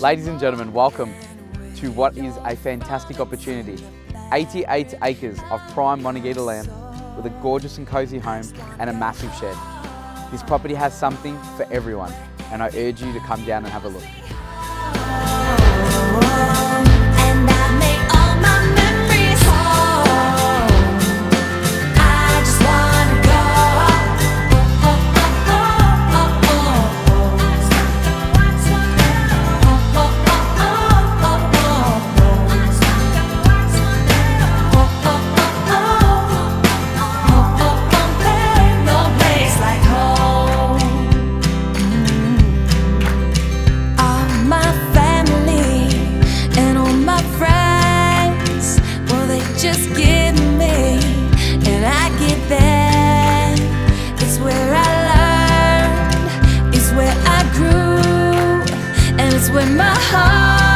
Ladies and gentlemen, welcome to what is a fantastic opportunity. 88 acres of prime Monegeetta land with a gorgeous and cozy home and a massive shed. This property has something for everyone, and I urge you to come down and have a look. Just give me, and I get that. It's where I learned, it's where I grew, and it's where my heart